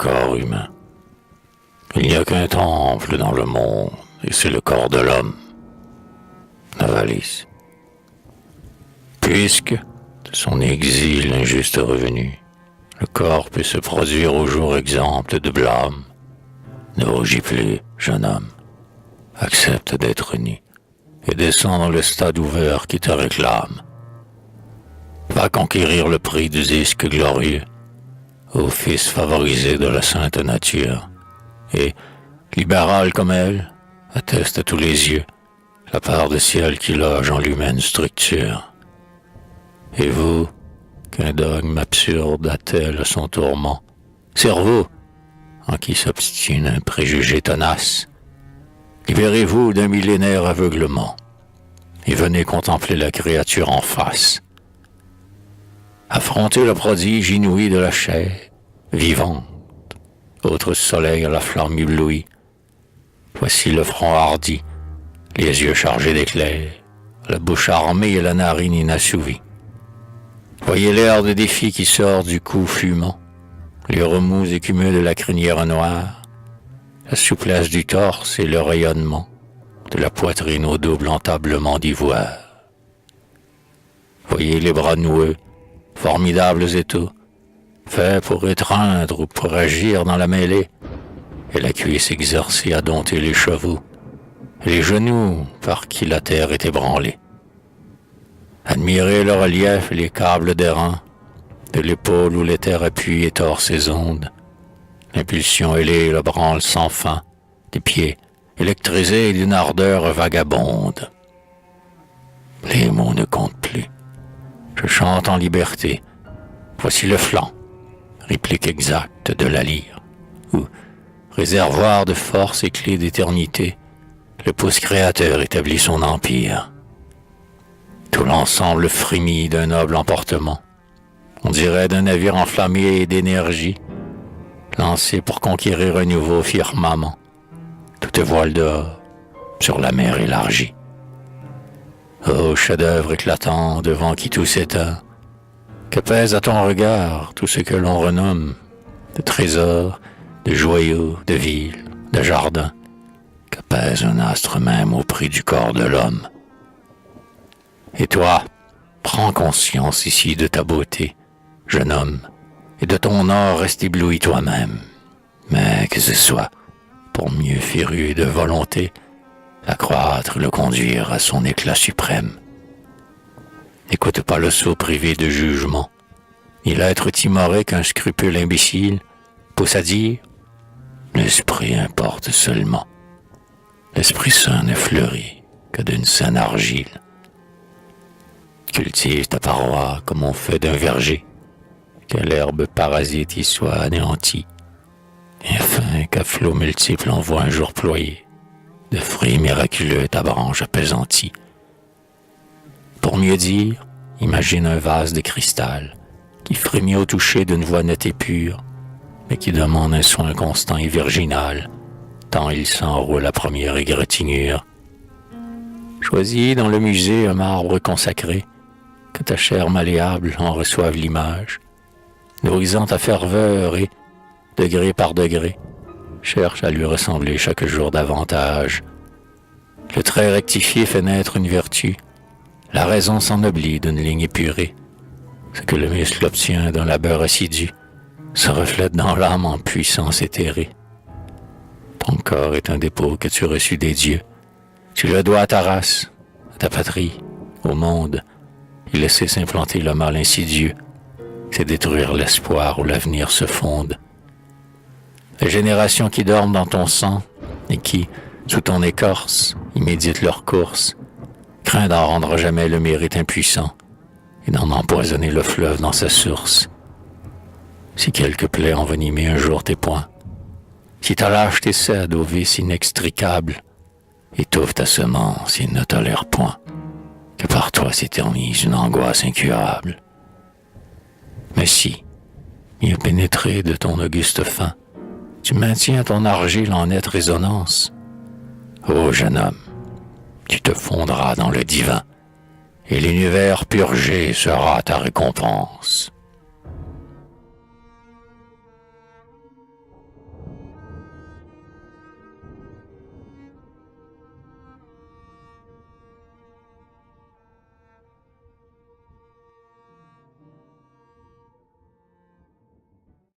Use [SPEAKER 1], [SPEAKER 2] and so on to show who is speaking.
[SPEAKER 1] corps humain. Il n'y a qu'un temple dans le monde, et c'est le corps de l'homme. Novalis. Puisque, de son exil injuste revenu, le corps peut se produire au jour exempt de blâme, ne rougis plus, jeune homme. Accepte d'être nu, et descends dans le stade ouvert qui te réclame. Va conquérir le prix du disque glorieux, ô fils favorisé de la sainte nature, et, libéral comme elle, atteste à tous les yeux la part de ciel qui loge en l'humaine structure. Et vous, qu'un dogme absurde attelle son tourment, cerveau, en qui s'obstine un préjugé tenace, libérez-vous d'un millénaire aveuglement, et venez contempler la créature en face. Affrontez le prodige inouï de la chair, vivante, autre soleil à la flamme éblouie. Voici le front hardi, les yeux chargés d'éclairs, la bouche armée et la narine inassouvie. Voyez l'air de défi qui sort du cou fumant, les remous écumeux de la crinière noire, la souplesse du torse et le rayonnement de la poitrine au double entablement d'ivoire. Voyez les bras noueux, formidables étaux, faits pour étreindre ou pour agir dans la mêlée, et la cuisse exercée à dompter les chevaux, et les genoux par qui la terre est ébranlée. Admirez le relief et les câbles d'airain, de l'épaule où l'éther appuie et tord ses ondes, l'impulsion ailée et le branle sans fin, des pieds électrisés d'une ardeur vagabonde. Les mots ne comptent plus. Je chante en liberté. Voici le flanc, réplique exacte de la lyre, où, réservoir de force et clé d'éternité, le pouce créateur établit son empire. Tout l'ensemble frémit d'un noble emportement. On dirait d'un navire enflammé d'énergie, lancé pour conquérir un nouveau firmament. Tout est voile dehors, sur la mer élargie. Ô chef-d'œuvre éclatant devant qui tout s'éteint, que pèse à ton regard tout ce que l'on renomme de trésors, de joyaux, de villes, de jardins, que pèse un astre même au prix du corps de l'homme. Et toi, prends conscience ici de ta beauté, jeune homme, et de ton or reste ébloui toi-même, mais que ce soit, pour mieux féru de volonté, l'accroître, le conduire à son éclat suprême. N'écoute pas le sot privé de jugement, ni l'être timoré qu'un scrupule imbécile pousse à dire « L'esprit importe seulement. L'Esprit Saint ne fleurit que d'une saine argile. Cultive ta paroi comme on fait d'un verger, que l'herbe parasite y soit anéantie, et afin qu'à flots multiples on voit un jour ployer de fruits miraculeux ta branche apaisantie. Pour mieux dire, imagine un vase de cristal qui frémit au toucher d'une voix nette et pure, mais qui demande un soin constant et virginal, tant il s'enroule la première égratignure. Choisis dans le musée un marbre consacré, que ta chair malléable en reçoive l'image, nourrissant ta ferveur et, degré par degré, cherche à lui ressembler chaque jour davantage. Le trait rectifié fait naître une vertu, la raison s'ennoblit d'une ligne épurée. Ce que le muscle obtient d'un labeur assidu se reflète dans l'âme en puissance éthérée. Ton corps est un dépôt que tu reçus des dieux. Tu le dois à ta race, à ta patrie, au monde, et laisser s'implanter le mal insidieux, c'est détruire l'espoir où l'avenir se fonde. Les générations qui dorment dans ton sang et qui, sous ton écorce, y méditent leur course, craignent d'en rendre jamais le mérite impuissant et d'en empoisonner le fleuve dans sa source. Si quelque plaie envenimait un jour tes poings, si ta lâcheté cède au vice inextricable, étouffe ta semence et ne tolère point que par toi s'éternise une angoisse incurable. Mais si, mieux pénétré de ton auguste fin, tu maintiens ton argile en nette résonance, ô jeune homme, tu te fondras dans le divin, et l'univers purgé sera ta récompense.